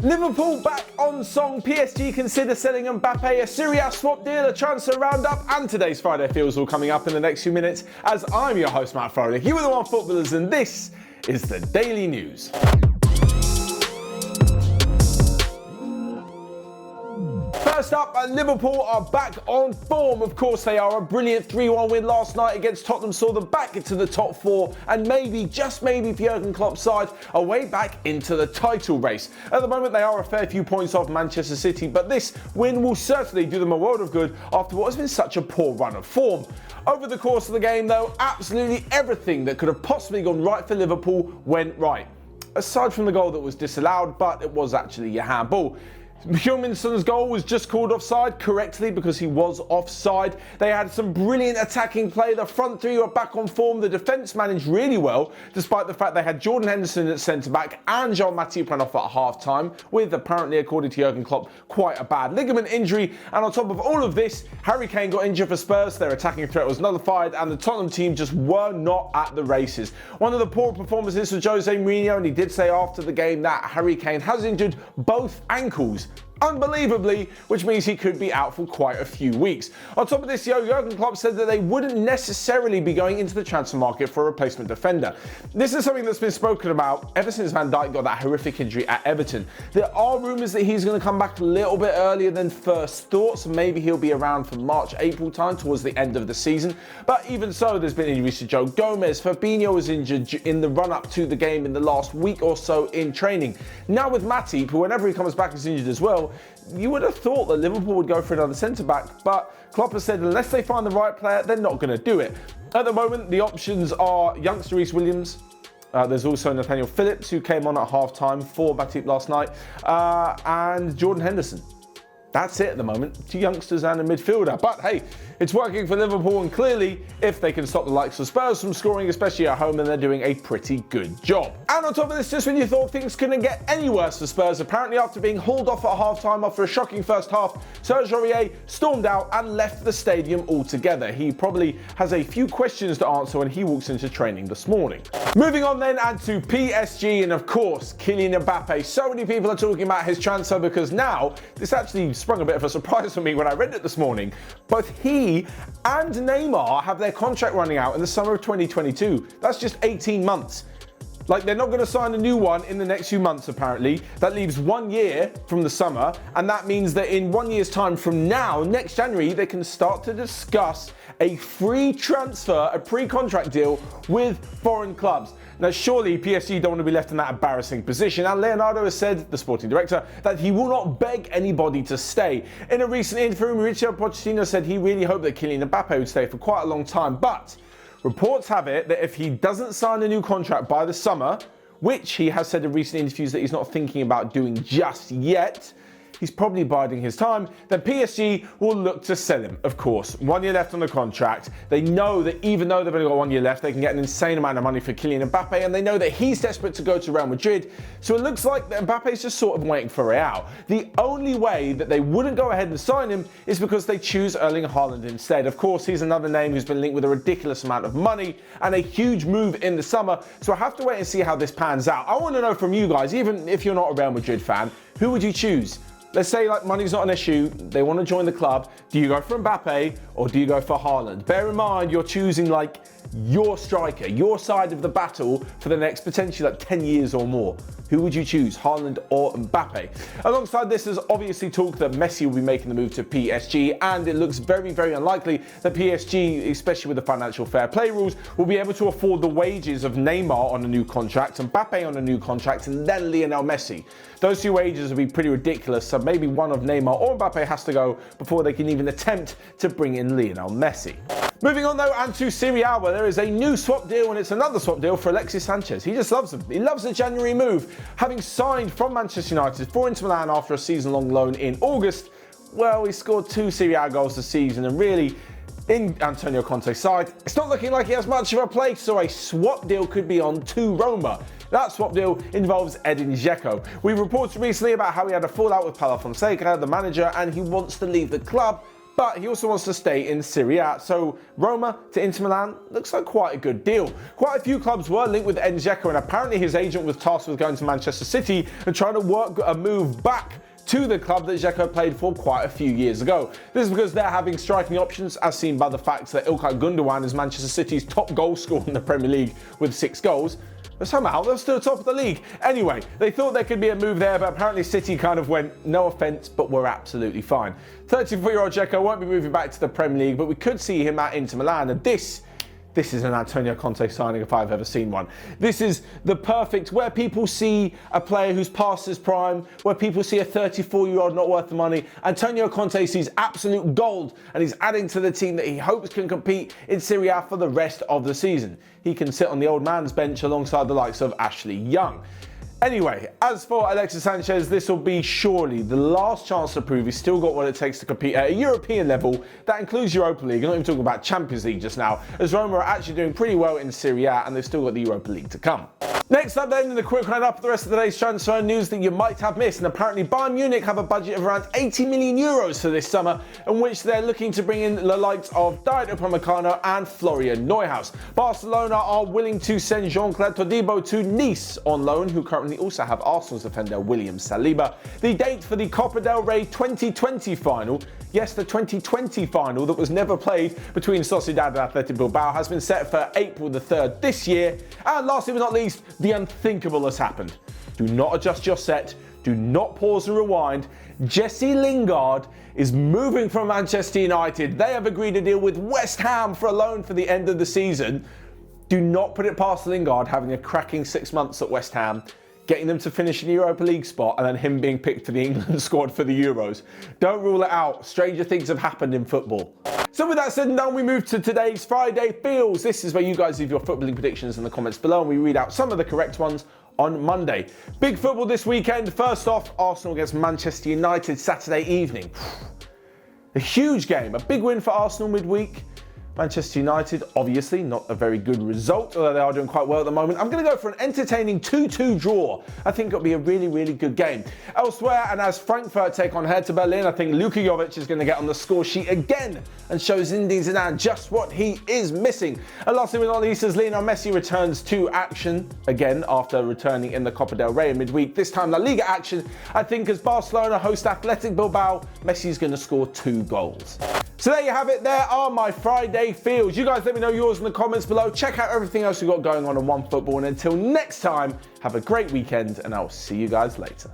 Liverpool back on song, PSG consider selling Mbappe, a Serie A swap deal, a transfer roundup, and today's Friday Feels all coming up in the next few minutes as I'm your host Matt Froelich. You are the OneFootballers and this is the Daily News. First up, Liverpool are back on form. Of course they are. A brilliant 3-1 win last night against Tottenham saw them back into the top four and maybe, just maybe for Jurgen Klopp's side, a way back into the title race. At the moment they are a fair few points off Manchester City, but this win will certainly do them a world of good after what has been such a poor run of form. Over the course of the game though, absolutely everything that could have possibly gone right for Liverpool went right. Aside from the goal that was disallowed, but it was actually a handball. Heung-min-son's goal was just called offside correctly because he was offside. They had some brilliant attacking play. The front three were back on form. The defence managed really well, despite the fact they had Jordan Henderson at centre-back and Jean-Matip ran off at half-time, with apparently, according to Jurgen Klopp, quite a bad ligament injury. And on top of all of this, Harry Kane got injured for Spurs. Their attacking threat was nullified, and the Tottenham team just were not at the races. One of the poor performances was Jose Mourinho, and he did say after the game that Harry Kane has injured both ankles. Unbelievably, which means he could be out for quite a few weeks. On top of this, Jurgen Klopp said that they wouldn't necessarily be going into the transfer market for a replacement defender. This is something that's been spoken about ever since Van Dijk got that horrific injury at Everton. There are rumours that he's going to come back a little bit earlier than first thought, so maybe he'll be around for March, April time towards the end of the season. But even so, there's been injuries to Joe Gomez. Fabinho was injured in the run-up to the game in the last week or so in training. Now with Matip, who whenever he comes back is injured as well, you would have thought that Liverpool would go for another centre-back, but Klopp has said unless they find the right player, they're not going to do it. At the moment, the options are youngster Reece Williams. There's also Nathaniel Phillips, who came on at half-time for Matip last night, and Jordan Henderson. That's it at the moment. Two youngsters and a midfielder. But hey, it's working for Liverpool, and clearly, if they can stop the likes of Spurs from scoring, especially at home, then they're doing a pretty good job. And on top of this, just when you thought things couldn't get any worse for Spurs, apparently after being hauled off at half-time after a shocking first half, Serge Aurier stormed out and left the stadium altogether. He probably has a few questions to answer when he walks into training this morning. Moving on then, and to PSG, and of course, Kylian Mbappe. So many people are talking about his transfer because now, this actually sprung a bit of a surprise for me when I read it this morning. Both he and Neymar have their contract running out in the summer of 2022. That's just 18 months. Like, they're not going to sign a new one in the next few months, apparently. That leaves 1 year from the summer, and that means that in 1 year's time from now, next January, they can start to discuss a free transfer, a pre-contract deal with foreign clubs. Now, surely PSG don't want to be left in that embarrassing position, and Leonardo has said, the sporting director, that he will not beg anybody to stay. In a recent interview, Mauricio Pochettino said he really hoped that Kylian Mbappe would stay for quite a long time, but reports have it that if he doesn't sign a new contract by the summer, which he has said in recent interviews that he's not thinking about doing just yet, he's probably biding his time, then PSG will look to sell him, of course. 1 year left on the contract. They know that even though they've only got 1 year left, they can get an insane amount of money for Kylian Mbappe, and they know that he's desperate to go to Real Madrid. So it looks like that Mbappe's just sort of waiting for Real. The only way that they wouldn't go ahead and sign him is because they choose Erling Haaland instead. Of course, he's another name who's been linked with a ridiculous amount of money and a huge move in the summer. So I have to wait and see how this pans out. I want to know from you guys, even if you're not a Real Madrid fan, who would you choose? Let's say like money's not an issue, they want to join the club. Do you go for Mbappe or do you go for Haaland? Bear in mind, you're choosing like your striker, your side of the battle for the next potentially like 10 years or more. Who would you choose, Haaland or Mbappe? Alongside this, there's obviously talk that Messi will be making the move to PSG, and it looks very, very unlikely that PSG, especially with the financial fair play rules, will be able to afford the wages of Neymar on a new contract, Mbappe on a new contract, and then Lionel Messi. Those two wages would be pretty ridiculous, so maybe one of Neymar or Mbappe has to go before they can even attempt to bring in Lionel Messi. Moving on though, and to Serie A, where there is a new swap deal, and it's another swap deal for Alexis Sanchez. He just loves him. He loves a January move. Having signed from Manchester United for Inter Milan after a season-long loan in August, well, he scored 2 Serie A goals this season, and really, in Antonio Conte's side, it's not looking like he has much of a place, so a swap deal could be on to Roma. That swap deal involves Edin Dzeko. We reported recently about how he had a fallout with Paulo Fonseca, the manager, and he wants to leave the club. but he also wants to stay in Serie A. So Roma to Inter Milan looks like quite a good deal. Quite a few clubs were linked with Edin Dzeko, and apparently his agent was tasked with going to Manchester City and trying to work a move back to the club that Dzeko played for quite a few years ago. This is because they're having striking options, as seen by the fact that İlkay Gundogan is Manchester City's top goal scorer in the Premier League with 6 goals. But somehow they're still top of the league. Anyway, they thought there could be a move there, but apparently City kind of went, no offence, but we're absolutely fine. 34-year-old Dzeko won't be moving back to the Premier League, but we could see him at Inter Milan, and this is an Antonio Conte signing if I've ever seen one. This is the perfect, where people see a player who's past his prime, where people see a 34-year-old not worth the money. Antonio Conte sees absolute gold, and he's adding to the team that he hopes can compete in Serie A for the rest of the season. He can sit on the old man's bench alongside the likes of Ashley Young. Anyway, as for Alexis Sanchez, this will be surely the last chance to prove he's still got what it takes to compete at a European level. That includes Europa League. I'm not even talking about Champions League just now, as Roma are actually doing pretty well in Serie A, and they've still got the Europa League to come. Next up then, in the quick roundup for the rest of today's transfer news that you might have missed, and apparently Bayern Munich have a budget of around 80 million euros for this summer, in which they're looking to bring in the likes of David Upamecano and Florian Neuhaus. Barcelona are willing to send Jean-Clair Todibo to Nice on loan, who currently also have Arsenal's defender William Saliba. The date for the Copa del Rey 2020 final, yes, the 2020 final that was never played between Sociedad and Athletic Bilbao, has been set for April the 3rd this year. And lastly but not least, the unthinkable has happened. Do not adjust your set. Do not pause and rewind. Jesse Lingard is moving from Manchester United. They have agreed a deal with West Ham for a loan for the end of the season. Do not put it past Lingard having a cracking 6 months at West Ham, getting them to finish in the Europa League spot, and then him being picked for the England squad for the Euros. Don't rule it out. Stranger things have happened in football. So with that said and done, we move to today's Friday Feels. This is where you guys leave your footballing predictions in the comments below, and we read out some of the correct ones on Monday. Big football this weekend. First off, Arsenal against Manchester United Saturday evening. A huge game, a big win for Arsenal midweek. Manchester United, obviously, not a very good result, although they are doing quite well at the moment. I'm going to go for an entertaining 2-2 draw. I think it'll be a really, really good game. Elsewhere, and as Frankfurt take on Hertha Berlin, I think Luka Jovic is going to get on the score sheet again and show Zinedine Zidane just what he is missing. And lastly but not least, as Lionel Messi returns to action again after returning in the Copa del Rey in midweek, this time La Liga action, I think as Barcelona host Athletic Bilbao, Messi's going to score 2 goals. So there you have it. There are my Friday Feels. You guys let me know yours in the comments below. Check out everything else we've got going on OneFootball. And until next time, have a great weekend, and I'll see you guys later.